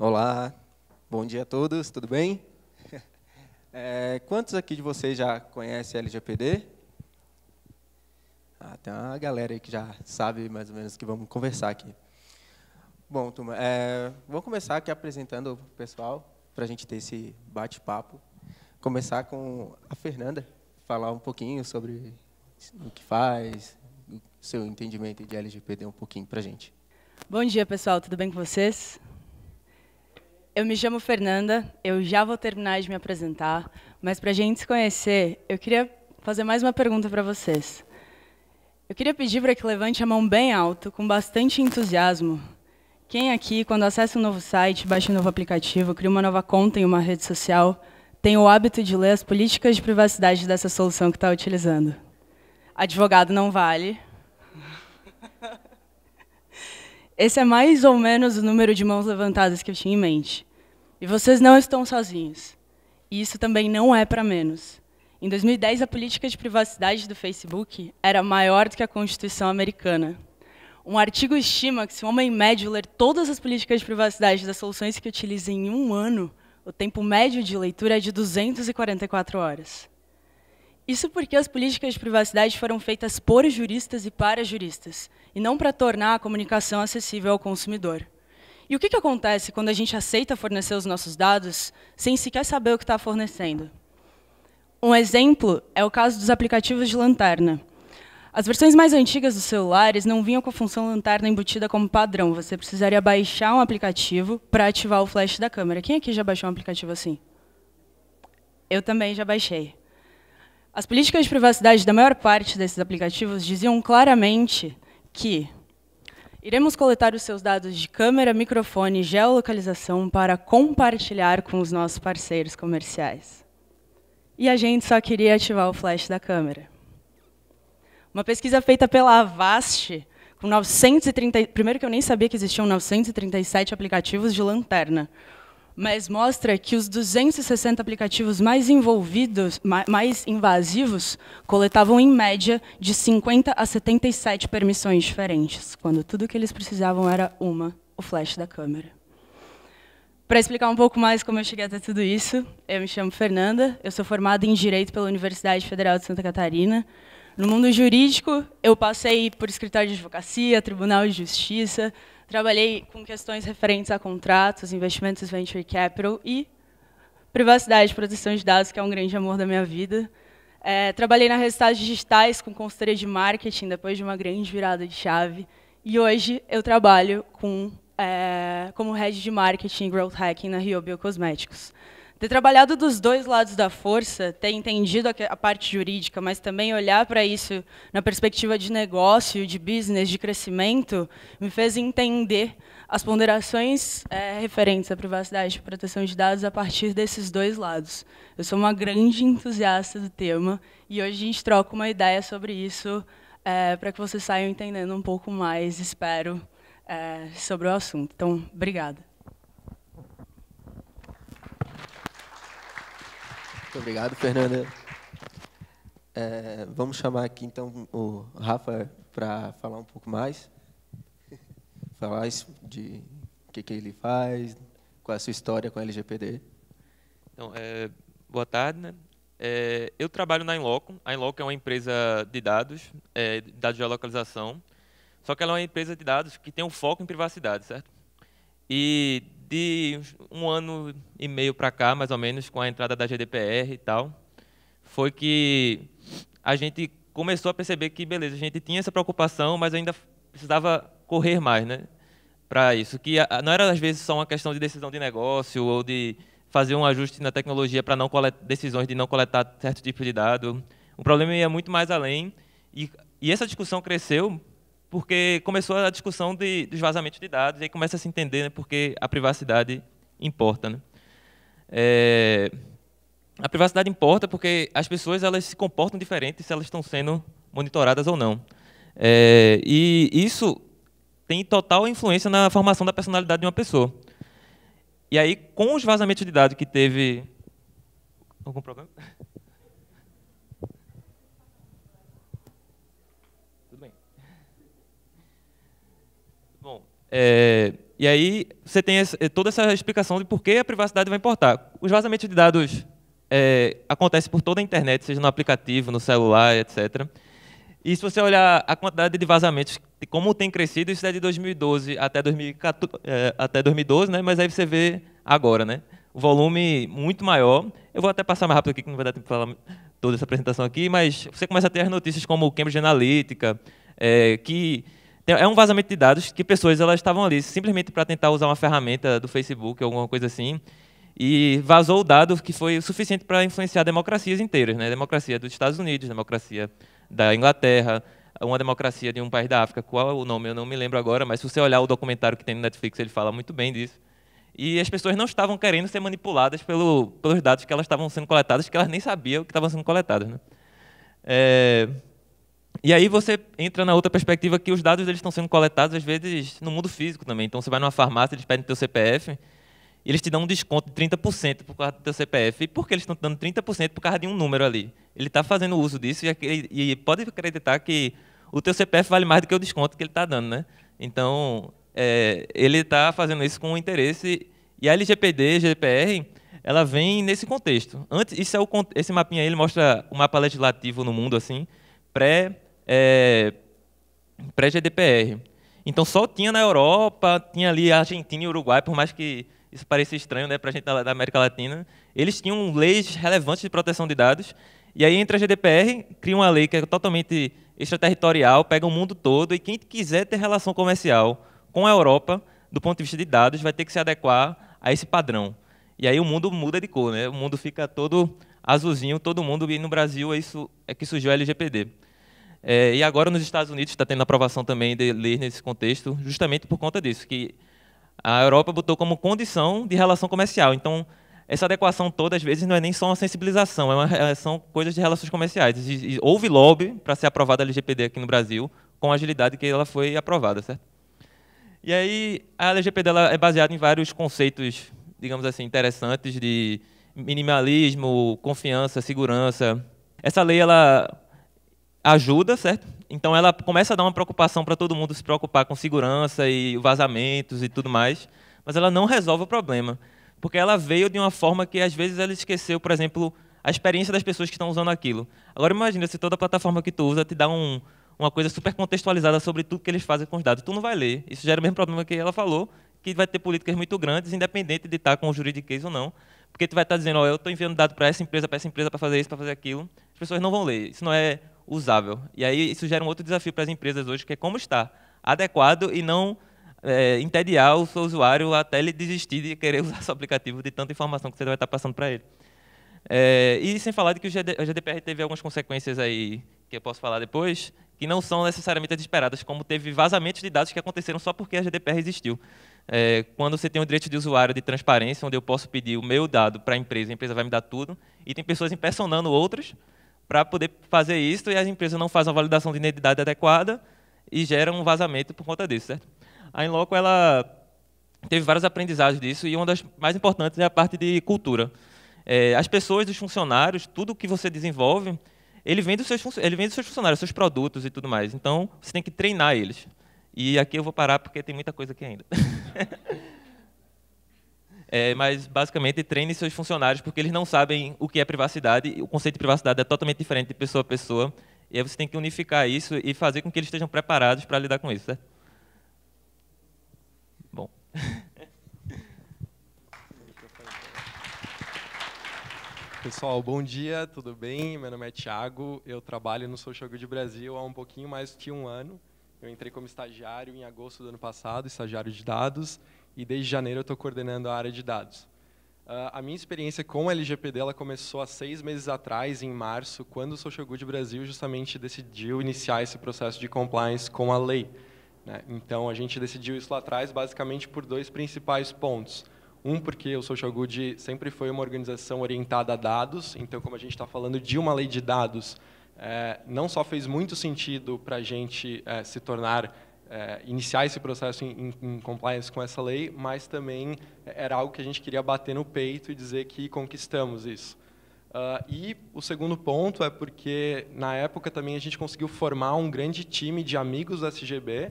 Olá, bom dia a todos, tudo bem? Quantos aqui de vocês já conhecem LGPD? Tem uma galera aí que já sabe mais ou menos o que vamos conversar aqui. Bom, turma, vou começar aqui apresentando o pessoal, para a gente ter esse bate-papo. Começar com a Fernanda, falar um pouquinho sobre o que faz, o seu entendimento de LGPD um pouquinho para a gente. Bom dia, pessoal, tudo bem com vocês? Eu me chamo Fernanda, eu já vou terminar de me apresentar, mas para a gente se conhecer, eu queria fazer mais uma pergunta para vocês. Eu queria pedir para que levante a mão bem alto, com bastante entusiasmo. Quem aqui, quando acessa um novo site, baixa um novo aplicativo, cria uma nova conta em uma rede social, tem o hábito de ler as políticas de privacidade dessa solução que está utilizando? Advogado não vale. Esse é mais ou menos o número de mãos levantadas que eu tinha em mente. E vocês não estão sozinhos. E isso também não é para menos. Em 2010, a política de privacidade do Facebook era maior do que a Constituição americana. Um artigo estima que se um homem médio ler todas as políticas de privacidade das soluções que utiliza em um ano, o tempo médio de leitura é de 244 horas. Isso porque as políticas de privacidade foram feitas por juristas e para juristas, e não para tornar a comunicação acessível ao consumidor. E o que acontece quando a gente aceita fornecer os nossos dados sem sequer saber o que está fornecendo? Um exemplo é o caso dos aplicativos de lanterna. As versões mais antigas dos celulares não vinham com a função lanterna embutida como padrão. Você precisaria baixar um aplicativo para ativar o flash da câmera. Quem aqui já baixou um aplicativo assim? Eu também já baixei. As políticas de privacidade da maior parte desses aplicativos diziam claramente que iremos coletar os seus dados de câmera, microfone e geolocalização para compartilhar com os nossos parceiros comerciais. E a gente só queria ativar o flash da câmera. Uma pesquisa feita pela Avast, com 930... Primeiro que eu nem sabia que existiam 937 aplicativos de lanterna, mas mostra que os 260 aplicativos mais envolvidos, mais invasivos, coletavam, em média, de 50 a 77 permissões diferentes, quando tudo o que eles precisavam era o flash da câmera. Para explicar um pouco mais como eu cheguei até tudo isso, eu me chamo Fernanda, eu sou formada em Direito pela Universidade Federal de Santa Catarina. No mundo jurídico, eu passei por escritório de advocacia, tribunal de justiça, trabalhei com questões referentes a contratos, investimentos venture capital e privacidade e proteção de dados, que é um grande amor da minha vida. Trabalhei na Resultados Digitais com consultoria de marketing, depois de uma grande virada de chave. E hoje eu trabalho como head de marketing e growth hacking na Rio Biocosméticos. Ter trabalhado dos dois lados da força, ter entendido a parte jurídica, mas também olhar para isso na perspectiva de negócio, de business, de crescimento, me fez entender as ponderações referentes à privacidade e proteção de dados a partir desses dois lados. Eu sou uma grande entusiasta do tema e hoje a gente troca uma ideia sobre isso para que vocês saiam entendendo um pouco mais, espero, sobre o assunto. Então, obrigada. Muito obrigado, Fernanda. Vamos chamar aqui, então, o Rafa para falar um pouco mais. Falar de o que ele faz, qual é a sua história com a LGPD. Então, boa tarde, né? Eu trabalho na Inloco. A Inloco é uma empresa de dados de geolocalização, só que ela é uma empresa de dados que tem um foco em privacidade, certo? E de um ano e meio para cá, mais ou menos, com a entrada da GDPR e tal, foi que a gente começou a perceber que, beleza, a gente tinha essa preocupação, mas ainda precisava correr mais, né, para isso. Que não era, às vezes, só uma questão de decisão de negócio ou de fazer um ajuste na tecnologia para não coletar decisões de não coletar certo tipo de dado. O problema ia muito mais além. E essa discussão cresceu porque começou a discussão dos vazamentos de dados, e aí começa a se entender, né, porque a privacidade importa. Né? A privacidade importa porque as pessoas elas se comportam diferentes se elas estão sendo monitoradas ou não. E isso tem total influência na formação da personalidade de uma pessoa. E aí, com os vazamentos de dados que teve... Algum problema? E aí você tem toda essa explicação de por que a privacidade vai importar. Os vazamentos de dados acontecem por toda a internet, seja no aplicativo, no celular, etc. E se você olhar a quantidade de vazamentos, como tem crescido, isso é de 2012 até 2012, né? Mas aí você vê agora, né? O volume muito maior. Eu vou até passar mais rápido aqui, que não vai dar tempo para falar toda essa apresentação aqui, mas você começa a ter as notícias como o Cambridge Analytica, que é um vazamento de dados que pessoas elas estavam ali simplesmente para tentar usar uma ferramenta do Facebook, alguma coisa assim, e vazou o dado que foi o suficiente para influenciar democracias inteiras, né? Democracia dos Estados Unidos, democracia da Inglaterra, uma democracia de um país da África, qual é o nome, eu não me lembro agora, mas se você olhar o documentário que tem no Netflix, ele fala muito bem disso. E as pessoas não estavam querendo ser manipuladas pelos dados que elas estavam sendo coletados, que elas nem sabiam que estavam sendo coletados, né? E aí você entra na outra perspectiva que os dados eles estão sendo coletados, às vezes, no mundo físico também. Então, você vai numa farmácia, eles pedem o teu CPF, e eles te dão um desconto de 30% por causa do teu CPF. E por que eles estão te dando 30%? Por causa de um número ali. Ele está fazendo uso disso e pode acreditar que o teu CPF vale mais do que o desconto que ele está dando, né? Então, ele está fazendo isso com interesse. E a LGPD, GDPR, ela vem nesse contexto. Antes, esse mapinha aí ele mostra o mapa legislativo no mundo, assim, pré-GDPR. Então, só tinha na Europa, tinha ali a Argentina e o Uruguai, por mais que isso pareça estranho, né, para a gente da América Latina, eles tinham leis relevantes de proteção de dados, e aí entra a GDPR, cria uma lei que é totalmente extraterritorial, pega o mundo todo, e quem quiser ter relação comercial com a Europa, do ponto de vista de dados, vai ter que se adequar a esse padrão. E aí o mundo muda de cor, né? O mundo fica todo azulzinho, todo mundo, e no Brasil isso é que surgiu a LGPD. E agora nos Estados Unidos está tendo aprovação também de leis nesse contexto, justamente por conta disso, que a Europa botou como condição de relação comercial. Então, essa adequação toda, às vezes, não é nem só uma sensibilização, são coisas de relações comerciais. E houve lobby para ser aprovada a LGPD aqui no Brasil, com a agilidade que ela foi aprovada, certo? E aí, a LGPD ela é baseada em vários conceitos, digamos assim, interessantes de minimalismo, confiança, segurança. Essa lei, ela ajuda, certo? Então, ela começa a dar uma preocupação para todo mundo se preocupar com segurança e vazamentos e tudo mais, mas ela não resolve o problema, porque ela veio de uma forma que, às vezes, ela esqueceu, por exemplo, a experiência das pessoas que estão usando aquilo. Agora, imagina se toda a plataforma que tu usa te dá uma coisa super contextualizada sobre tudo que eles fazem com os dados. Tu não vai ler. Isso gera o mesmo problema que ela falou, que vai ter políticas muito grandes, independente de estar com o juridiquês ou não, porque tu vai estar dizendo, eu estou enviando dado para essa empresa, para fazer isso, para fazer aquilo. As pessoas não vão ler. Isso não é usável. E aí isso gera um outro desafio para as empresas hoje, que é como estar adequado e não entediar o seu usuário até ele desistir de querer usar seu aplicativo de tanta informação que você vai estar passando para ele. E sem falar de que o GDPR teve algumas consequências aí, que eu posso falar depois, que não são necessariamente as esperadas, como teve vazamentos de dados que aconteceram só porque a GDPR existiu. Quando você tem um direito de usuário de transparência, onde eu posso pedir o meu dado para a empresa vai me dar tudo, e tem pessoas impersonando outras para poder fazer isso, e as empresas não fazem uma validação de identidade adequada e geram um vazamento por conta disso, certo? A Inloco, ela teve vários aprendizados disso, e uma das mais importantes é a parte de cultura. As pessoas, os funcionários, tudo que você desenvolve, ele vem dos seus funcionários, seus produtos e tudo mais. Então, você tem que treinar eles. E aqui eu vou parar porque tem muita coisa aqui ainda. Mas, basicamente, treine seus funcionários porque eles não sabem o que é privacidade. O conceito de privacidade é totalmente diferente de pessoa a pessoa. E aí você tem que unificar isso e fazer com que eles estejam preparados para lidar com isso, certo? Bom. Pessoal, bom dia, tudo bem? Meu nome é Thiago, eu trabalho no Social Good Brasil há um pouquinho mais de um ano. Eu entrei como estagiário em agosto do ano passado, estagiário de dados, e desde janeiro eu estou coordenando a área de dados. A minha experiência com a LGPD ela começou há 6 meses atrás, em março, quando o Social Good Brasil justamente decidiu iniciar esse processo de compliance com a lei, né? Então, a gente decidiu isso lá atrás basicamente por 2 principais pontos. Porque o Social Good sempre foi uma organização orientada a dados, então, como a gente está falando de uma lei de dados, não só fez muito sentido para a gente se tornar, iniciar esse processo em compliance com essa lei, mas também era algo que a gente queria bater no peito e dizer que conquistamos isso. E o segundo ponto é porque, na época, também a gente conseguiu formar um grande time de amigos da SGB,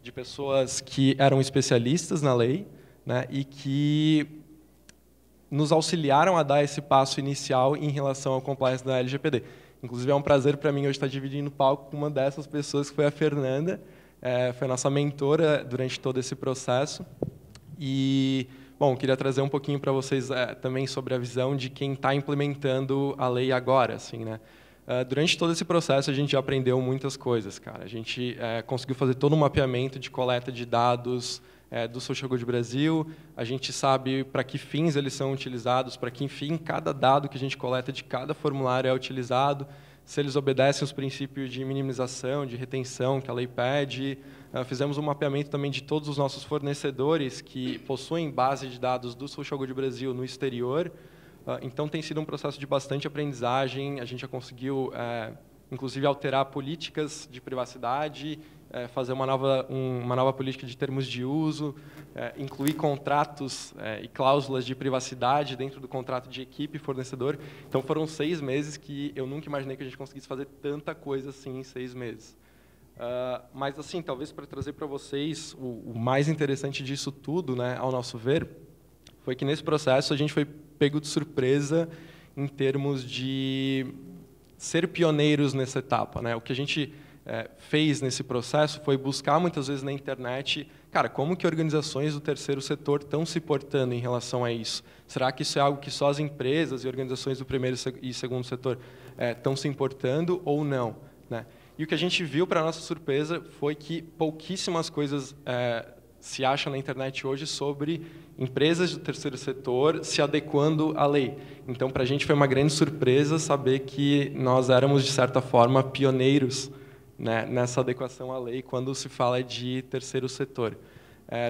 de pessoas que eram especialistas na lei, né, e que nos auxiliaram a dar esse passo inicial em relação ao compliance da LGPD. Inclusive, é um prazer para mim hoje estar dividindo o palco com uma dessas pessoas, que foi a Fernanda, foi a nossa mentora durante todo esse processo. E, bom, queria trazer um pouquinho para vocês também sobre a visão de quem está implementando a lei agora, assim, né? Durante todo esse processo, a gente já aprendeu muitas coisas, cara. A gente conseguiu fazer todo um mapeamento de coleta de dados do Social Good Brasil. A gente sabe para que fins eles são utilizados, para que fim cada dado que a gente coleta de cada formulário é utilizado, se eles obedecem os princípios de minimização, de retenção que a lei pede. Fizemos um mapeamento também de todos os nossos fornecedores que possuem base de dados do Social Good Brasil no exterior. Então, tem sido um processo de bastante aprendizagem. A gente já conseguiu, inclusive, alterar políticas de privacidade, fazer uma nova política de termos de uso, incluir contratos e cláusulas de privacidade dentro do contrato de equipe e fornecedor. Então, foram 6 meses que eu nunca imaginei que a gente conseguisse fazer tanta coisa assim em 6 meses. Mas, assim, talvez para trazer para vocês o mais interessante disso tudo, né, ao nosso ver, foi que nesse processo a gente foi pego de surpresa em termos de ser pioneiros nessa etapa, né? O que a gente fez nesse processo foi buscar muitas vezes na internet, cara, como que organizações do terceiro setor estão se portando em relação a isso? Será que isso é algo que só as empresas e organizações do primeiro e segundo setor estão se importando ou não, né? E o que a gente viu, para nossa surpresa, foi que pouquíssimas coisas se acham na internet hoje sobre empresas do terceiro setor se adequando à lei. Então, para a gente foi uma grande surpresa saber que nós éramos, de certa forma, pioneiros, né, nessa adequação à lei quando se fala de terceiro setor.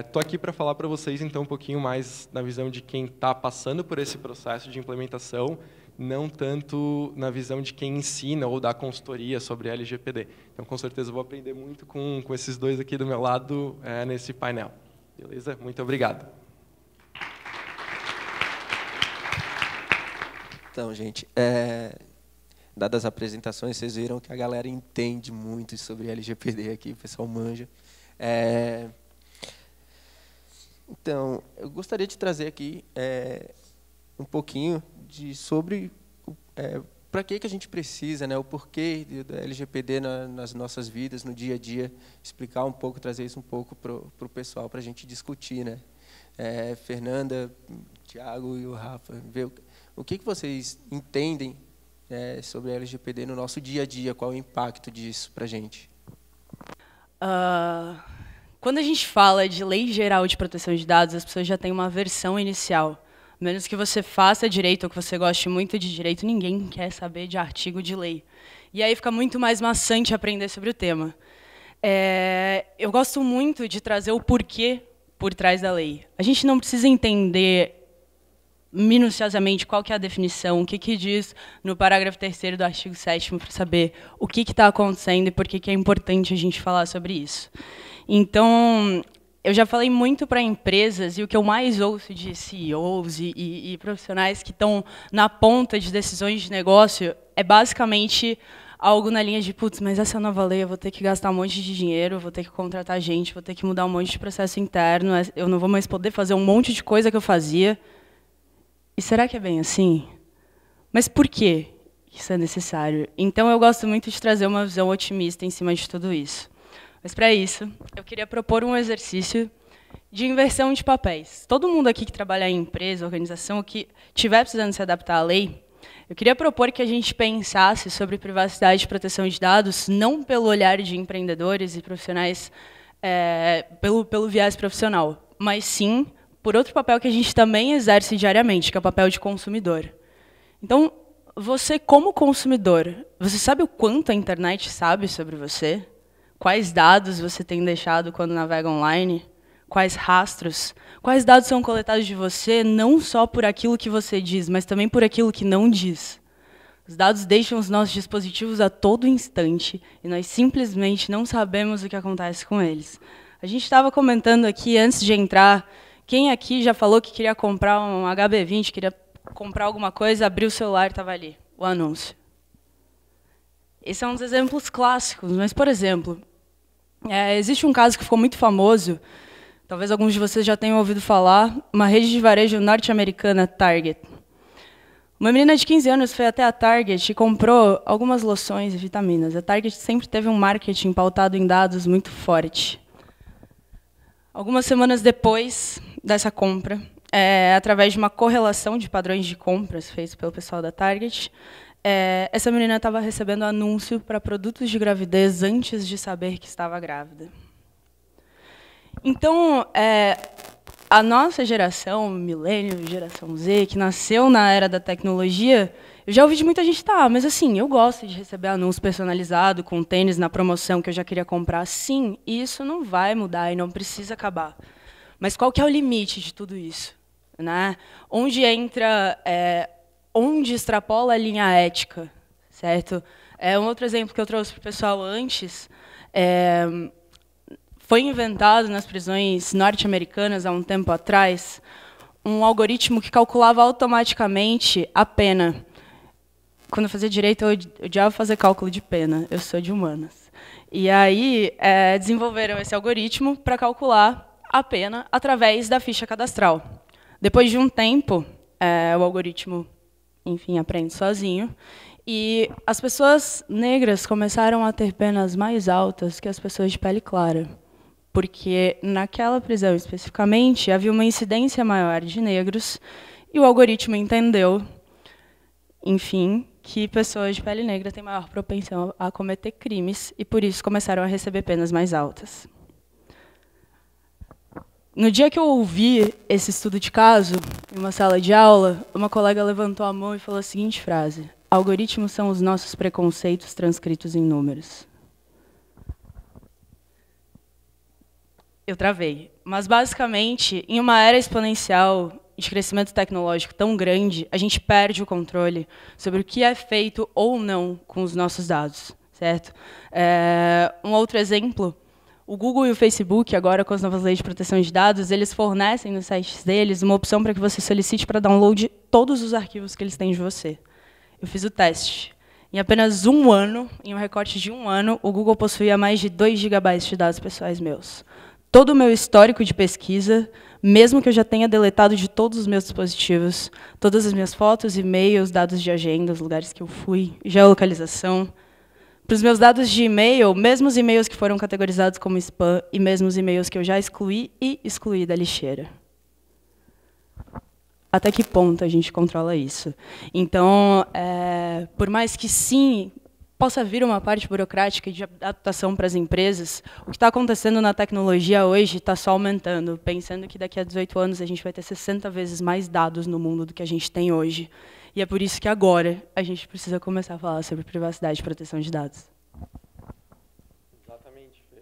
Estou aqui para falar para vocês, então, um pouquinho mais na visão de quem está passando por esse processo de implementação, não tanto na visão de quem ensina ou dá consultoria sobre LGPD. Então, com certeza, vou aprender muito com esses dois aqui do meu lado nesse painel. Beleza? Muito obrigado. Então, gente, dadas as apresentações, vocês viram que a galera entende muito sobre LGPD aqui, o pessoal manja. Então, eu gostaria de trazer aqui um pouquinho sobre para que a gente precisa, né, o porquê da LGPD nas nossas vidas, no dia a dia, explicar um pouco, trazer isso um pouco para o pessoal, para a gente discutir, né? Fernanda, Thiago e o Rafa, ver o que vocês entendem sobre a LGPD no nosso dia a dia, qual é o impacto disso para a gente? Quando a gente fala de Lei Geral de Proteção de Dados, as pessoas já têm uma versão inicial. A menos que você faça direito ou que você goste muito de direito, ninguém quer saber de artigo de lei. E aí fica muito mais maçante aprender sobre o tema. Eu gosto muito de trazer o porquê por trás da lei. A gente não precisa entender minuciosamente qual que é a definição, o que diz no parágrafo 3º do artigo 7º para saber o que está acontecendo e por que é importante a gente falar sobre isso. Então, eu já falei muito para empresas, e o que eu mais ouço de CEOs e profissionais que estão na ponta de decisões de negócio é basicamente algo na linha de, putz, mas essa nova lei eu vou ter que gastar um monte de dinheiro, vou ter que contratar gente, vou ter que mudar um monte de processo interno, eu não vou mais poder fazer um monte de coisa que eu fazia. E será que é bem assim? Mas por que isso é necessário? Então, eu gosto muito de trazer uma visão otimista em cima de tudo isso. Mas, para isso, eu queria propor um exercício de inversão de papéis. Todo mundo aqui que trabalha em empresa, organização, que estiver precisando se adaptar à lei, eu queria propor que a gente pensasse sobre privacidade e proteção de dados, não pelo olhar de empreendedores e profissionais, pelo viés profissional, mas sim por outro papel que a gente também exerce diariamente, que é o papel de consumidor. Então, você, como consumidor, você sabe o quanto a internet sabe sobre você? Quais dados você tem deixado quando navega online? Quais rastros? Quais dados são coletados de você, não só por aquilo que você diz, mas também por aquilo que não diz? Os dados deixam os nossos dispositivos a todo instante e nós simplesmente não sabemos o que acontece com eles. A gente estava comentando aqui, antes de entrar, quem aqui já falou que queria comprar um HB20, queria comprar alguma coisa, abriu o celular e estava ali, o anúncio. Esse é um dos exemplos clássicos, mas, por exemplo, Existe um caso que ficou muito famoso, talvez alguns de vocês já tenham ouvido falar, uma rede de varejo norte-americana, Target. Uma menina de 15 anos foi até a Target e comprou algumas loções e vitaminas. A Target sempre teve um marketing pautado em dados muito forte. Algumas semanas depois dessa compra, através de uma correlação de padrões de compras feitos pelo pessoal da Target, essa menina estava recebendo anúncio para produtos de gravidez antes de saber que estava grávida. Então, a nossa geração, milênio, geração Z, que nasceu na era da tecnologia, eu já ouvi de muita gente, mas assim, eu gosto de receber anúncio personalizado com tênis na promoção que eu já queria comprar. Sim, isso não vai mudar e não precisa acabar. Mas qual que é o limite de tudo isso? Né? Onde entra, onde extrapola a linha ética, certo? Um outro exemplo que eu trouxe para o pessoal antes, foi inventado nas prisões norte-americanas, há um tempo atrás, um algoritmo que calculava automaticamente a pena. Quando eu fazia direito, eu odiava fazer cálculo de pena. Eu sou de humanas. E aí, desenvolveram esse algoritmo para calcular a pena através da ficha cadastral. Depois de um tempo, o algoritmo, enfim, aprende sozinho. E as pessoas negras começaram a ter penas mais altas que as pessoas de pele clara, porque naquela prisão especificamente havia uma incidência maior de negros e o algoritmo entendeu, enfim, que pessoas de pele negra têm maior propensão a cometer crimes e por isso começaram a receber penas mais altas. No dia que eu ouvi esse estudo de caso, em uma sala de aula, uma colega levantou a mão e falou a seguinte frase: algoritmos são os nossos preconceitos transcritos em números. Eu travei. Mas, basicamente, em uma era exponencial de crescimento tecnológico tão grande, a gente perde o controle sobre o que é feito ou não com os nossos dados, certo? Um outro exemplo, o Google e o Facebook, agora com as novas leis de proteção de dados, eles fornecem nos sites deles uma opção para que você solicite para download todos os arquivos que eles têm de você. Eu fiz o teste. Em apenas um ano, em um recorte de um ano, o Google possuía mais de 2 GB de dados pessoais meus. Todo o meu histórico de pesquisa, mesmo que eu já tenha deletado de todos os meus dispositivos, todas as minhas fotos, e-mails, dados de agenda, os lugares que eu fui, geolocalização. Para os meus dados de e-mail, mesmo os e-mails que foram categorizados como spam e mesmo os e-mails que eu já excluí e excluí da lixeira. Até que ponto a gente controla isso? Então, por mais que sim, possa vir uma parte burocrática de adaptação para as empresas, o que está acontecendo na tecnologia hoje está só aumentando, pensando que daqui a 18 anos a gente vai ter 60 vezes mais dados no mundo do que a gente tem hoje. E é por isso que agora a gente precisa começar a falar sobre privacidade e proteção de dados. Exatamente, Fê.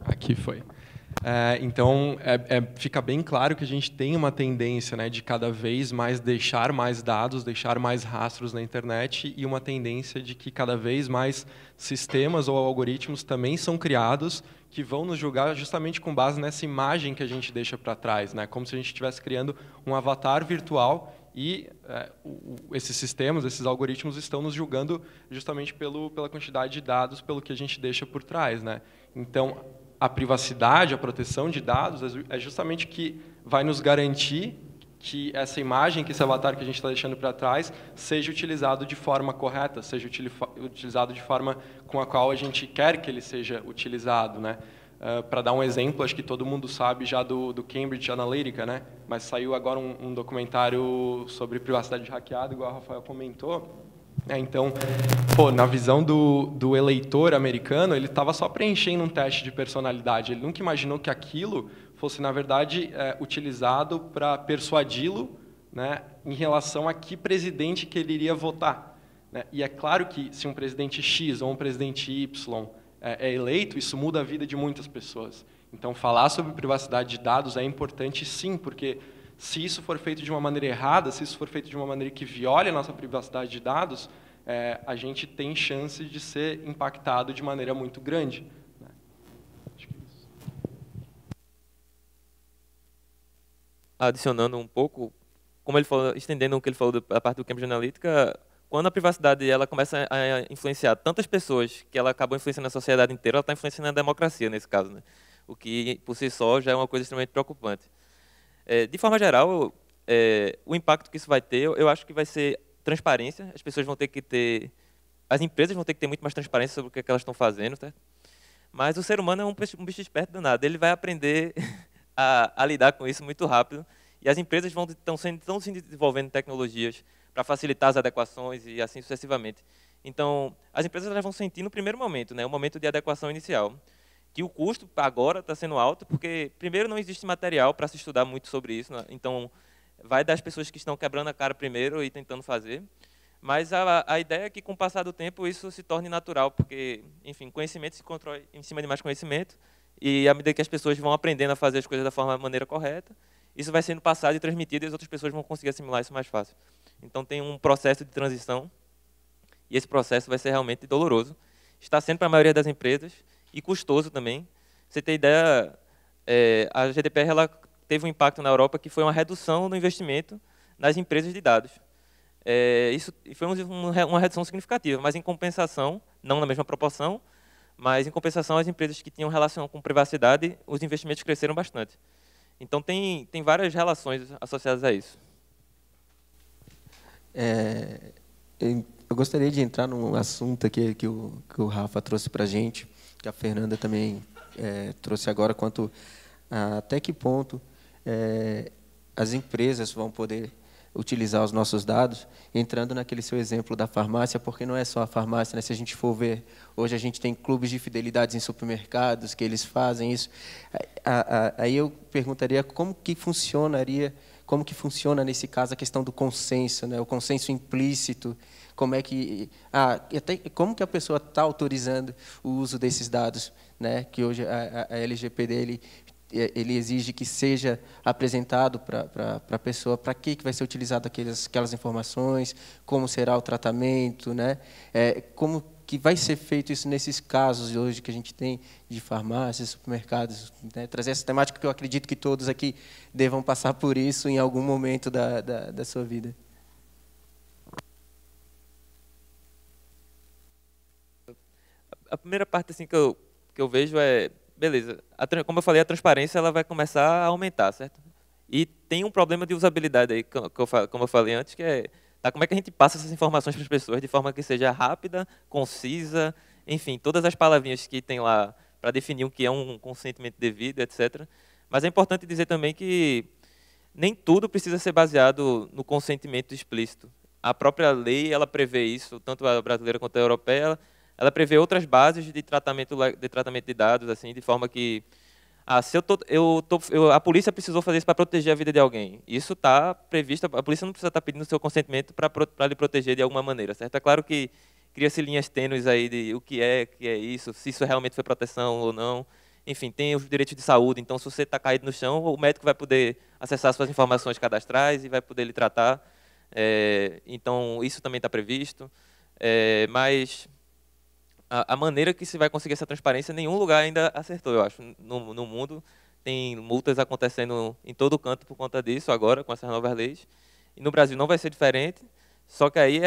Aqui foi. Então, fica bem claro que a gente tem uma tendência, né, de cada vez mais deixar mais dados, deixar mais rastros na internet e uma tendência de que cada vez mais sistemas ou algoritmos também são criados que vão nos julgar justamente com base nessa imagem que a gente deixa para trás, né, como se a gente estivesse criando um avatar virtual e esses sistemas, esses algoritmos estão nos julgando justamente pela quantidade de dados, pelo que a gente deixa por trás, né? Então, a privacidade, a proteção de dados é justamente o que vai nos garantir que essa imagem, que esse avatar que a gente está deixando para trás, seja utilizado de forma correta, seja utilizado de forma com a qual a gente quer que ele seja utilizado, né? Para dar um exemplo, acho que todo mundo sabe já do Cambridge Analytica, né? Mas saiu agora um documentário sobre privacidade hackeada, igual a Rafael comentou. Então, na visão do eleitor americano, ele estava só preenchendo um teste de personalidade. Ele nunca imaginou que aquilo fosse, na verdade, utilizado para persuadi-lo, né, em relação a que presidente que ele iria votar, né? E é claro que se um presidente X ou um presidente Y é eleito, isso muda a vida de muitas pessoas. Então, falar sobre privacidade de dados é importante, sim, porque se isso for feito de uma maneira errada, se isso for feito de uma maneira que viole a nossa privacidade de dados, a gente tem chance de ser impactado de maneira muito grande, né? Acho que é isso. Adicionando um pouco, como ele falou, estendendo o que ele falou da parte do Cambridge Analytica, quando a privacidade ela começa a influenciar tantas pessoas que ela acabou influenciando a sociedade inteira, ela está influenciando a democracia nesse caso, né? O que por si só já é uma coisa extremamente preocupante. De forma geral, o impacto que isso vai ter, eu acho que vai ser transparência. As pessoas vão ter que ter, as empresas vão ter que ter muito mais transparência sobre o que elas estão fazendo, tá? Mas o ser humano é um bicho esperto danado. Ele vai aprender a lidar com isso muito rápido. E as empresas estão se desenvolvendo tecnologias para facilitar as adequações e assim sucessivamente. Então, as empresas elas vão sentir no primeiro momento, né, o momento de adequação inicial, que o custo agora está sendo alto, porque, primeiro, não existe material para se estudar muito sobre isso, né? Então, vai das pessoas que estão quebrando a cara primeiro e tentando fazer. Mas a ideia é que, com o passar do tempo, isso se torne natural, porque, enfim, conhecimento se constrói em cima de mais conhecimento, e à medida que as pessoas vão aprendendo a fazer as coisas da maneira correta, isso vai sendo passado e transmitido, e as outras pessoas vão conseguir assimilar isso mais fácil. Então, tem um processo de transição, e esse processo vai ser realmente doloroso. Está sendo para a maioria das empresas, e custoso também. Você tem ideia, a GDPR ela teve um impacto na Europa que foi uma redução do investimento nas empresas de dados. Isso foi uma redução significativa, mas em compensação, não na mesma proporção, mas em compensação as empresas que tinham relação com privacidade, os investimentos cresceram bastante. Então tem várias relações associadas a isso. Eu gostaria de entrar num assunto aqui que o Rafa trouxe para a gente, que a Fernanda também trouxe agora, quanto até que ponto as empresas vão poder utilizar os nossos dados, entrando naquele seu exemplo da farmácia, porque não é só a farmácia, né? Se a gente for ver, hoje a gente tem clubes de fidelidades em supermercados, que eles fazem isso. Aí eu perguntaria como que funciona nesse caso a questão do consenso, né? O consenso implícito, como que a pessoa está autorizando o uso desses dados, né? Que hoje a LGPD ele exige que seja apresentado para a pessoa, para que vai ser utilizado aquelas informações, como será o tratamento, né? Como que vai ser feito isso nesses casos de hoje que a gente tem de farmácias, supermercados, né? Trazer essa temática que eu acredito que todos aqui devam passar por isso em algum momento da sua vida. A primeira parte assim, que eu vejo beleza, como eu falei, a transparência ela vai começar a aumentar, certo? E tem um problema de usabilidade aí, como eu falei antes, que como é que a gente passa essas informações para as pessoas de forma que seja rápida, concisa, enfim, todas as palavrinhas que tem lá para definir o que é um consentimento devido, etc. Mas é importante dizer também que nem tudo precisa ser baseado no consentimento explícito. A própria lei ela prevê isso, tanto a brasileira quanto a europeia. Ela prevê outras bases de tratamento de dados, assim, de forma que a polícia precisou fazer isso para proteger a vida de alguém. Isso está previsto, a polícia não precisa estar pedindo o seu consentimento para lhe proteger de alguma maneira, certo? É claro que cria-se linhas tênues aí de o que é isso, se isso realmente foi proteção ou não. Enfim, tem os direitos de saúde, então se você está caído no chão, o médico vai poder acessar suas informações cadastrais e vai poder lhe tratar. Então, isso também está previsto. Mas a maneira que se vai conseguir essa transparência, nenhum lugar ainda acertou, eu acho. No mundo tem multas acontecendo em todo canto por conta disso agora, com essas novas leis. E no Brasil não vai ser diferente, só que aí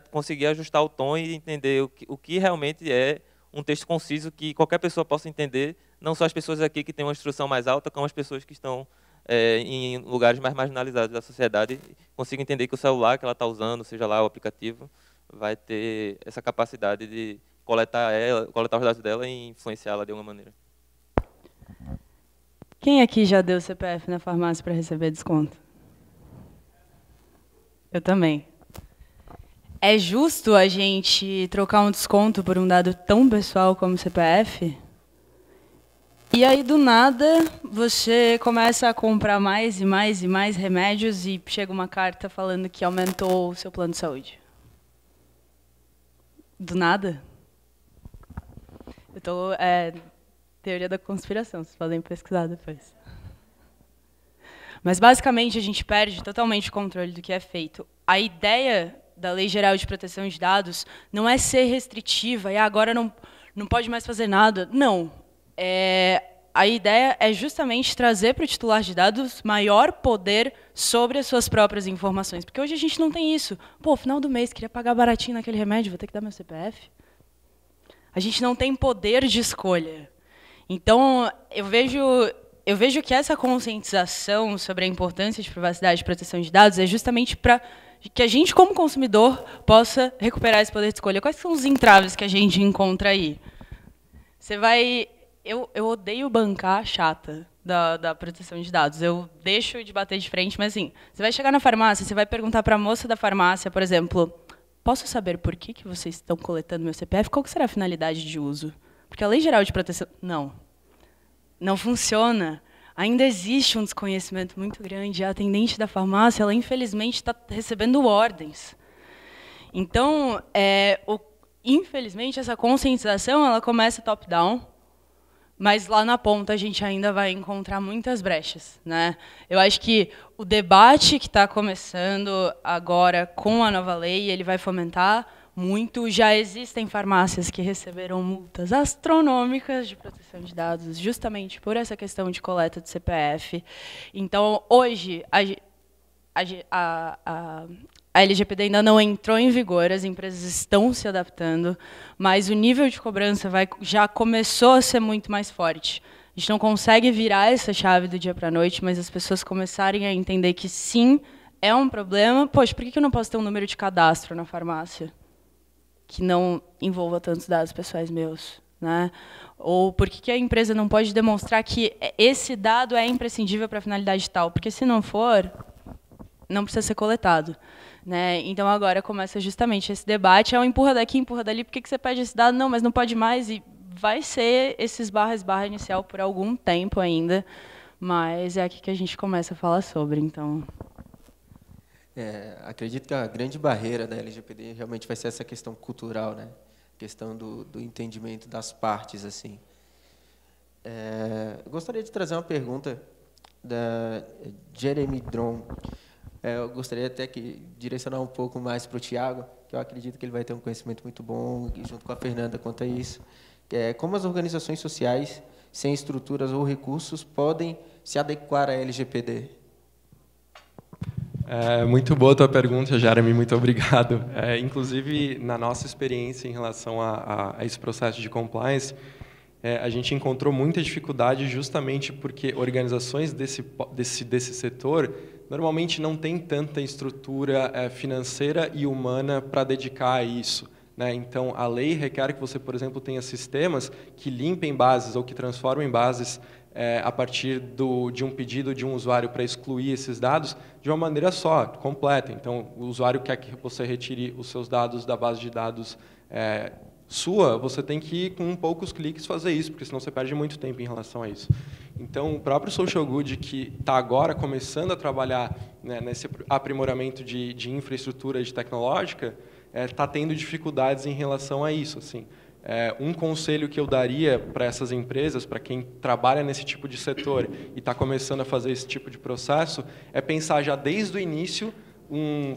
conseguir ajustar o tom e entender o que realmente é um texto conciso que qualquer pessoa possa entender, não só as pessoas aqui que têm uma instrução mais alta, como as pessoas que estão em lugares mais marginalizados da sociedade, consigam entender que o celular que ela está usando, seja lá o aplicativo, vai ter essa capacidade de coletar os dados dela e influenciá-la de alguma maneira. Quem aqui já deu CPF na farmácia para receber desconto? Eu também. É justo a gente trocar um desconto por um dado tão pessoal como o CPF? E aí, do nada, você começa a comprar mais e mais e mais remédios e chega uma carta falando que aumentou o seu plano de saúde. Do nada? Eu estou teoria da conspiração, vocês podem pesquisar depois. Mas, basicamente, a gente perde totalmente o controle do que é feito. A ideia da Lei Geral de Proteção de Dados não é ser restritiva e agora não pode mais fazer nada. Não. a ideia é justamente trazer para o titular de dados maior poder sobre as suas próprias informações. Porque hoje a gente não tem isso. Pô, final do mês, queria pagar baratinho naquele remédio, vou ter que dar meu CPF. A gente não tem poder de escolha. Então, eu vejo que essa conscientização sobre a importância de privacidade e proteção de dados é justamente para que a gente, como consumidor, possa recuperar esse poder de escolha. Quais são os entraves que a gente encontra aí? Você vai... Eu odeio bancar chata da proteção de dados. Eu deixo de bater de frente, mas assim, você vai chegar na farmácia, você vai perguntar para a moça da farmácia, por exemplo, posso saber por que vocês estão coletando meu CPF? Qual que será a finalidade de uso? Porque a Lei Geral de Proteção... Não funciona. Ainda existe um desconhecimento muito grande. A atendente da farmácia, ela infelizmente está recebendo ordens. Então, infelizmente, essa conscientização ela começa top-down, mas lá na ponta a gente ainda vai encontrar muitas brechas, né? Eu acho que o debate que está começando agora com a nova lei, ele vai fomentar muito. Já existem farmácias que receberam multas astronômicas de proteção de dados, justamente por essa questão de coleta de CPF. Então, hoje, a LGPD ainda não entrou em vigor, as empresas estão se adaptando, mas o nível de cobrança já começou a ser muito mais forte. A gente não consegue virar essa chave do dia para a noite, mas as pessoas começarem a entender que, sim, é um problema. Poxa, por que eu não posso ter um número de cadastro na farmácia que não envolva tantos dados pessoais meus, né? Ou por que a empresa não pode demonstrar que esse dado é imprescindível para a finalidade tal? Porque, se não for, não precisa ser coletado, né? Então, agora começa justamente esse debate, um empurra daqui, empurra dali, por que você pede esse dado? Não, mas não pode mais, e vai ser esses barra inicial por algum tempo ainda, mas é aqui que a gente começa a falar sobre, então... acredito que a grande barreira da LGPD realmente vai ser essa questão cultural, né? A questão do entendimento das partes, assim. Eu gostaria de trazer uma pergunta da Jeremy Dron. Eu gostaria até que direcionar um pouco mais para o Thiago, que eu acredito que ele vai ter um conhecimento muito bom, junto com a Fernanda, quanto a isso. Como as organizações sociais, sem estruturas ou recursos, podem se adequar à LGPD? Muito boa a tua pergunta, Jeremy, muito obrigado. Inclusive, na nossa experiência em relação a esse processo de compliance, a gente encontrou muita dificuldade justamente porque organizações desse setor normalmente não têm tanta estrutura financeira e humana para dedicar a isso, né? Então, a lei requer que você, por exemplo, tenha sistemas que limpem bases ou que transformem bases a partir de um pedido de um usuário para excluir esses dados de uma maneira só, completa. Então, o usuário quer que você retire os seus dados da base de dados sua, você tem que, com poucos cliques, fazer isso, porque senão você perde muito tempo em relação a isso. Então, o próprio Social Good, que está agora começando a trabalhar, né, nesse aprimoramento de infraestrutura tecnológica, está tendo dificuldades em relação a isso, assim. Um conselho que eu daria para essas empresas, para quem trabalha nesse tipo de setor e está começando a fazer esse tipo de processo, é pensar já desde o início,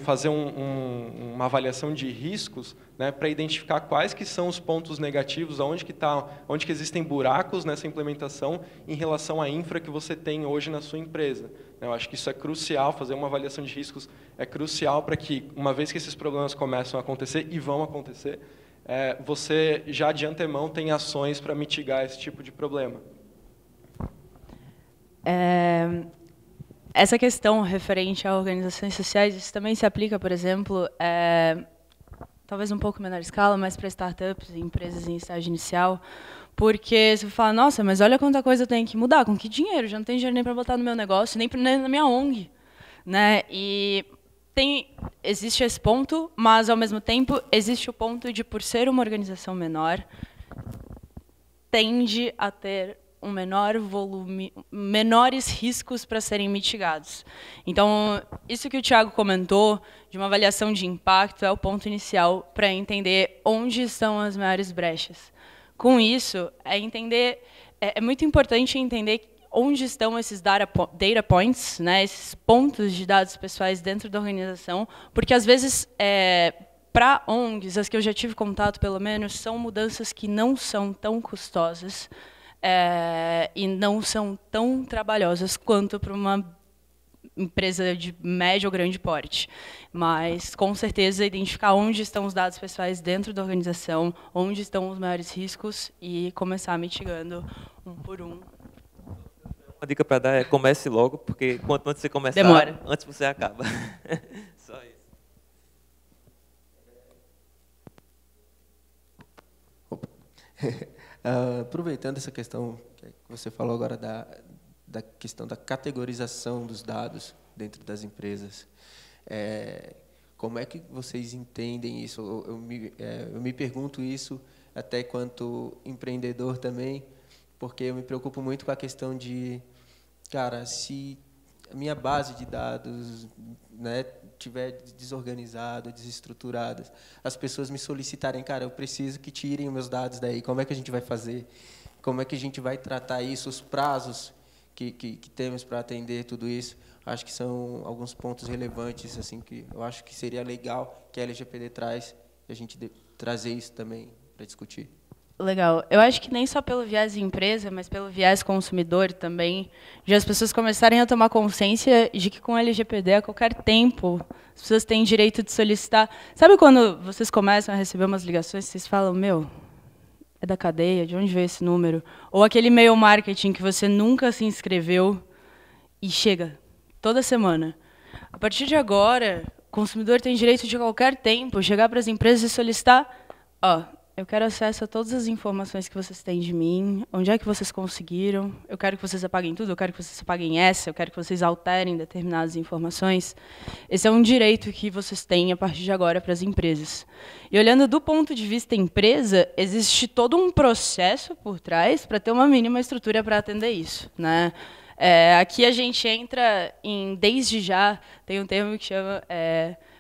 fazer uma avaliação de riscos, né, para identificar quais que são os pontos negativos, onde que existem buracos nessa implementação em relação à infra que você tem hoje na sua empresa. Eu acho que isso é crucial, fazer uma avaliação de riscos é crucial para que, uma vez que esses problemas começam a acontecer, e vão acontecer, você já de antemão tem ações para mitigar esse tipo de problema. Essa questão referente a organizações sociais, isso também se aplica, por exemplo, talvez um pouco menor escala, mas para startups e empresas em estágio inicial, porque você fala, nossa, mas olha quanta coisa eu tenho que mudar, com que dinheiro? Já não tenho dinheiro nem para botar no meu negócio, nem na minha ONG, né? E existe esse ponto, mas, ao mesmo tempo, existe o ponto de, por ser uma organização menor, tende a ter um menor volume, menores riscos para serem mitigados. Então, isso que o Thiago comentou, de uma avaliação de impacto, é o ponto inicial para entender onde estão as maiores brechas. Com isso, é muito importante entender onde estão esses data points, né, esses pontos de dados pessoais dentro da organização, porque, às vezes, para ONGs, as que eu já tive contato, pelo menos, são mudanças que não são tão custosas, e não são tão trabalhosas quanto para uma empresa de médio ou grande porte. Mas, com certeza, identificar onde estão os dados pessoais dentro da organização, onde estão os maiores riscos e começar mitigando um por um. Uma dica para dar é comece logo, porque quanto antes você começar, demora. Antes você acaba. Só isso. Aproveitando essa questão que você falou agora da questão da categorização dos dados dentro das empresas, como é que vocês entendem isso? Eu me pergunto isso até quanto empreendedor também, porque eu me preocupo muito com a questão de, cara, se a minha base de dados, né, tiver desorganizada, desestruturada, as pessoas me solicitarem, cara, eu preciso que tirem os meus dados daí, como é que a gente vai fazer? Como é que a gente vai tratar isso, os prazos que temos para atender tudo isso? Acho que são alguns pontos relevantes, assim, que eu acho que seria legal que a LGPD traz, e a gente trazer isso também para discutir. Legal. Eu acho que nem só pelo viés de empresa, mas pelo viés consumidor também, de as pessoas começarem a tomar consciência de que com a LGPD, a qualquer tempo, as pessoas têm direito de solicitar. Sabe quando vocês começam a receber umas ligações e vocês falam, meu, é da cadeia, de onde veio esse número? Ou aquele e-mail marketing que você nunca se inscreveu e chega toda semana. A partir de agora, o consumidor tem direito de, a qualquer tempo, chegar para as empresas e solicitar, eu quero acesso a todas as informações que vocês têm de mim, onde é que vocês conseguiram, eu quero que vocês apaguem tudo, eu quero que vocês apaguem essa, eu quero que vocês alterem determinadas informações. Esse é um direito que vocês têm a partir de agora para as empresas. E olhando do ponto de vista empresa, existe todo um processo por trás para ter uma mínima estrutura para atender isso, né? Aqui a gente entra em, desde já, tem um termo que chama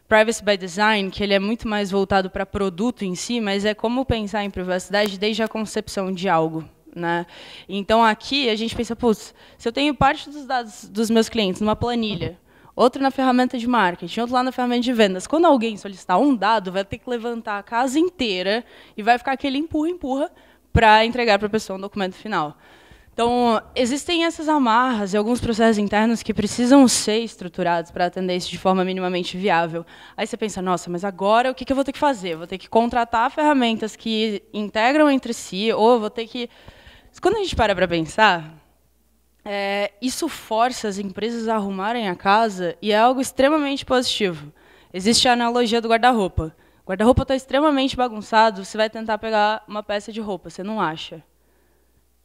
Privacy by Design, que ele é muito mais voltado para produto em si, mas é como pensar em privacidade desde a concepção de algo, né? Então, aqui, a gente pensa, putz, se eu tenho parte dos dados dos meus clientes numa planilha, outro na ferramenta de marketing, outro lá na ferramenta de vendas, quando alguém solicitar um dado, vai ter que levantar a casa inteira e vai ficar aquele empurra para entregar para a pessoa um documento final. Então, existem essas amarras e alguns processos internos que precisam ser estruturados para atender isso de forma minimamente viável. Aí você pensa, nossa, mas agora o que eu vou ter que fazer? Eu vou ter que contratar ferramentas que integram entre si, ou eu vou ter que... Quando a gente para pensar, isso força as empresas a arrumarem a casa e é algo extremamente positivo. Existe a analogia do guarda-roupa. O guarda-roupa está extremamente bagunçado, você vai tentar pegar uma peça de roupa, você não acha.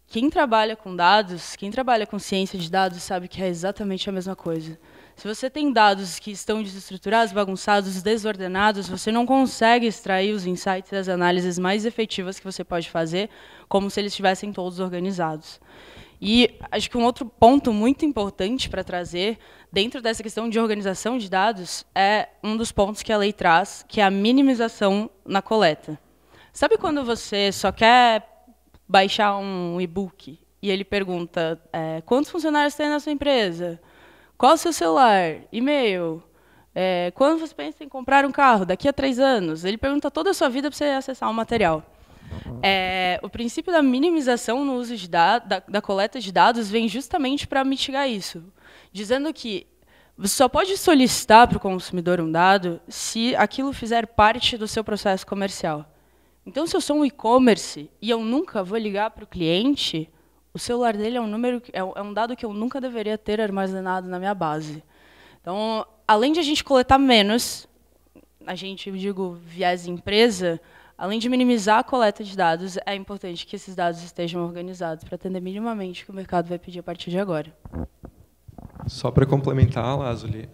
Quem trabalha com dados, quem trabalha com ciência de dados, sabe que é exatamente a mesma coisa. Se você tem dados que estão desestruturados, bagunçados, desordenados, você não consegue extrair os insights e as análises mais efetivas que você pode fazer, como se eles estivessem todos organizados. E acho que um outro ponto muito importante para trazer, dentro dessa questão de organização de dados, é um dos pontos que a lei traz, que é a minimização na coleta. Sabe quando você só quer baixar um e-book e ele pergunta quantos funcionários tem na sua empresa? Qual o seu celular? E-mail? Quando você pensa em comprar um carro? Daqui a 3 anos? Ele pergunta toda a sua vida para você acessar o material. O princípio da minimização no uso da coleta de dados vem justamente para mitigar isso, dizendo que você só pode solicitar para o consumidor um dado se aquilo fizer parte do seu processo comercial. Então, se eu sou um e-commerce e eu nunca vou ligar para o cliente, o celular dele é um dado que eu nunca deveria ter armazenado na minha base. Então, além de a gente coletar menos, eu digo viés empresa, além de minimizar a coleta de dados, é importante que esses dados estejam organizados para atender minimamente o que o mercado vai pedir a partir de agora. Só para complementar, Lázuli,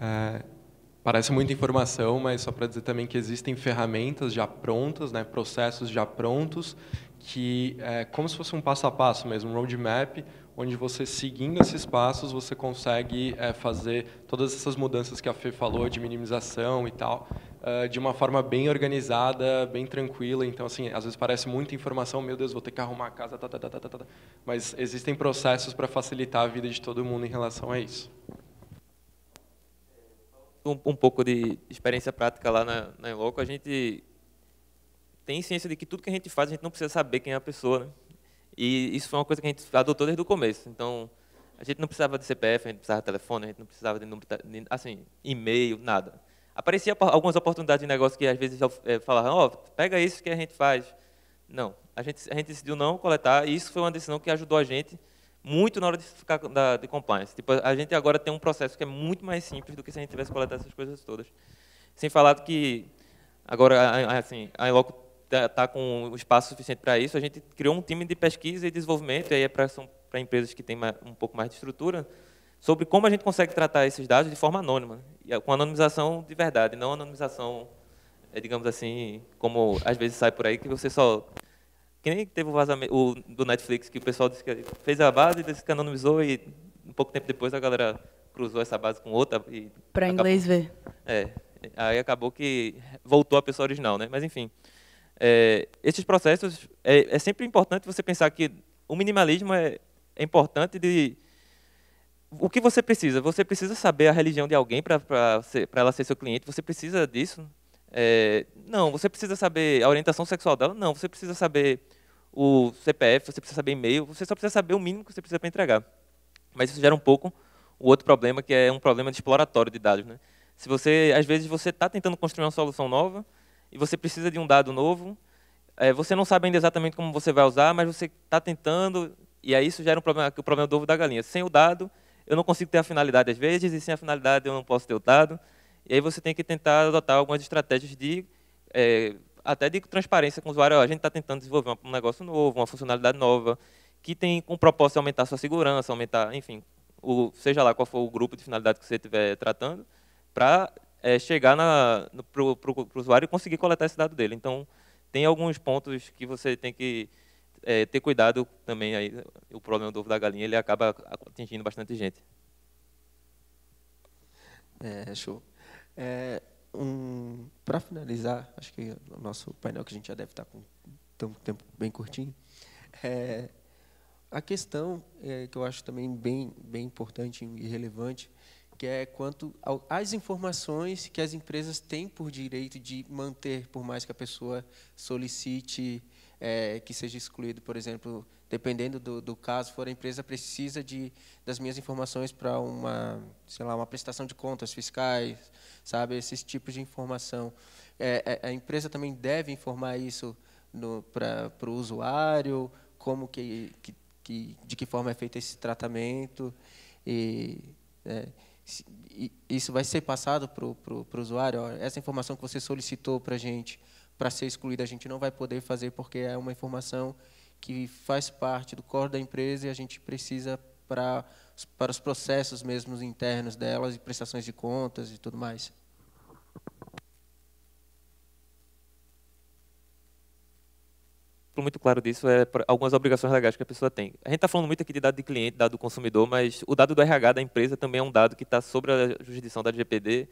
parece muita informação, mas só para dizer também que existem ferramentas já prontas, né, processos já prontos, que é como se fosse um passo a passo mesmo, um roadmap, onde você, seguindo esses passos, você consegue fazer todas essas mudanças que a Fê falou, de minimização e tal, de uma forma bem organizada, bem tranquila. Então, assim, às vezes parece muita informação, meu Deus, vou ter que arrumar a casa, mas existem processos para facilitar a vida de todo mundo em relação a isso. Um pouco de experiência prática lá na Inloco, a gente tem ciência de que tudo que a gente faz, a gente não precisa saber quem é a pessoa, né? E isso foi uma coisa que a gente adotou desde o começo. Então, a gente não precisava de CPF, a gente precisava de telefone, a gente não precisava de número, assim, e-mail, nada. Aparecia algumas oportunidades de negócio que às vezes falavam, ó, pega isso que a gente faz. Não, a gente decidiu não coletar, e isso foi uma decisão que ajudou a gente muito na hora de ficar de compliance. Tipo, a gente agora tem um processo que é muito mais simples do que se a gente tivesse coletado essas coisas todas. Sem falar que agora, assim, a Inloco está com um espaço suficiente para isso, a gente criou um time de pesquisa e desenvolvimento, e aí são para empresas que têm um pouco mais de estrutura, sobre como a gente consegue tratar esses dados de forma anônima, com anonimização de verdade, não anonimização, digamos assim, como às vezes sai por aí, que você só... Que nem teve o vazamento do Netflix, que o pessoal disse que fez a base, disse que anonimizou, e um pouco tempo depois a galera cruzou essa base com outra. Para inglês ver. Aí acabou que voltou a pessoa original, né? Mas, enfim, esses processos, é sempre importante você pensar que o minimalismo é importante de... O que você precisa? Você precisa saber a religião de alguém para ela ser seu cliente? Você precisa disso? Não. Você precisa saber a orientação sexual dela? Não. Você precisa saber o CPF, você precisa saber e-mail, você só precisa saber o mínimo que você precisa para entregar. Mas isso gera um pouco o outro problema, que é um problema de exploratório de dados, né? Se você, às vezes, você está tentando construir uma solução nova e você precisa de um dado novo, você não sabe ainda exatamente como você vai usar, mas você está tentando, e aí isso gera o problema do ovo da galinha. Sem o dado, eu não consigo ter a finalidade às vezes, e sem a finalidade eu não posso ter o dado. E aí você tem que tentar adotar algumas estratégias até de transparência com o usuário. A gente está tentando desenvolver um negócio novo, uma funcionalidade nova, que tem com o propósito de aumentar a sua segurança, aumentar, enfim, seja lá qual for o grupo de finalidade que você estiver tratando, para chegar para o usuário e conseguir coletar esse dado dele. Então, tem alguns pontos que você tem que ter cuidado também. Aí, o problema do ovo da galinha, ele acaba atingindo bastante gente. Show. Para finalizar, acho que o nosso painel, que a gente já deve estar com um tempo bem curtinho, a questão que eu acho também bem importante e relevante, que é quanto às informações que as empresas têm por direito de manter, por mais que a pessoa solicite que seja excluído, por exemplo, dependendo do caso, a empresa precisa das minhas informações para uma prestação de contas fiscais, sabe, esses tipos de informação. A empresa também deve informar isso para o usuário, como de que forma é feito esse tratamento, isso vai ser passado para o usuário. Ó, essa informação que você solicitou para a gente, para ser excluída, a gente não vai poder fazer porque é uma informação que faz parte do core da empresa e a gente precisa para os processos mesmos internos delas e prestações de contas e tudo mais. Muito claro disso algumas obrigações legais que a pessoa tem. A gente está falando muito aqui de dado de cliente, dado do consumidor, mas o dado do RH da empresa também é um dado que está sob a jurisdição da LGPD.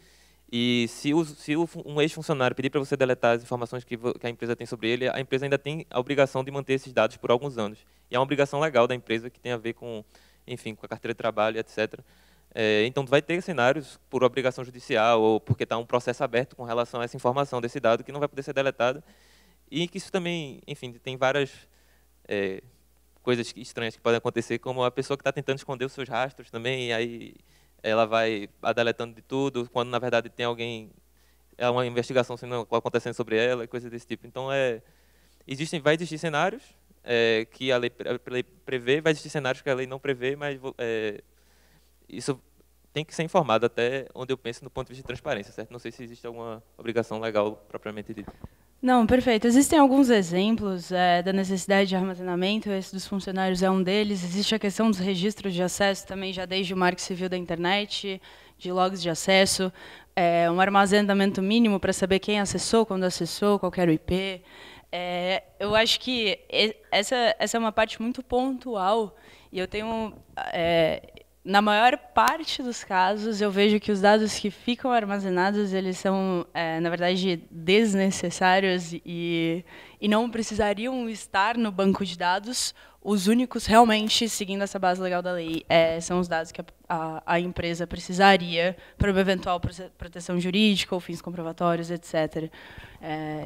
E se um ex-funcionário pedir para você deletar as informações que a empresa tem sobre ele, a empresa ainda tem a obrigação de manter esses dados por alguns anos. E é uma obrigação legal da empresa que tem a ver com, enfim, com a carteira de trabalho, etc. Então, vai ter cenários por obrigação judicial ou porque está um processo aberto com relação a essa informação desse dado que não vai poder ser deletada. E que isso também, enfim, tem várias coisas estranhas que podem acontecer, como a pessoa que está tentando esconder os seus rastros também, e aí ela vai deletando de tudo, quando na verdade tem uma investigação acontecendo sobre ela, e coisas desse tipo. Então, vai existir cenários que a lei prevê, vai existir cenários que a lei não prevê, mas isso tem que ser informado até onde eu penso no ponto de vista de transparência, certo? Não sei se existe alguma obrigação legal propriamente dita. Não, perfeito. Existem alguns exemplos da necessidade de armazenamento, esse dos funcionários é um deles. Existe a questão dos registros de acesso também, já desde o Marco Civil da Internet, de logs de acesso, um armazenamento mínimo para saber quem acessou, quando acessou, qual era o IP. Eu acho que essa é uma parte muito pontual, e eu tenho... na maior parte dos casos, eu vejo que os dados que ficam armazenados, eles são, na verdade, desnecessários e não precisariam estar no banco de dados. Os únicos, realmente, seguindo essa base legal da lei, são os dados que a empresa precisaria para uma eventual proteção jurídica ou fins comprovatórios, etc.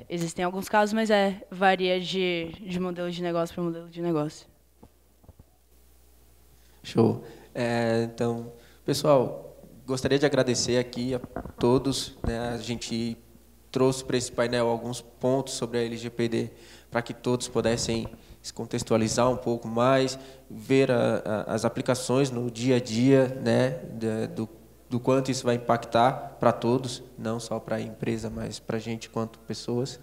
Existem alguns casos, mas varia de modelo de negócio para modelo de negócio. Show. Então, pessoal, gostaria de agradecer aqui a todos, né? A gente trouxe para esse painel alguns pontos sobre a LGPD para que todos pudessem se contextualizar um pouco mais, ver as aplicações no dia a dia, né? Do quanto isso vai impactar para todos, não só para a empresa, mas para a gente quanto pessoas.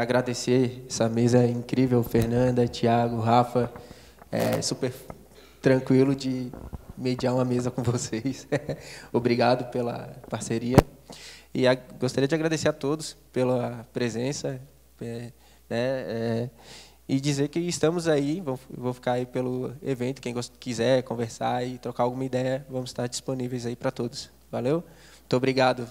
Agradecer essa mesa incrível, Fernanda, Thiago, Rafa, super tranquilo de mediar uma mesa com vocês. Obrigado pela parceria. E gostaria de agradecer a todos pela presença, e dizer que estamos aí, vou ficar aí pelo evento, quem quiser conversar e trocar alguma ideia, vamos estar disponíveis aí para todos. Valeu? Muito obrigado.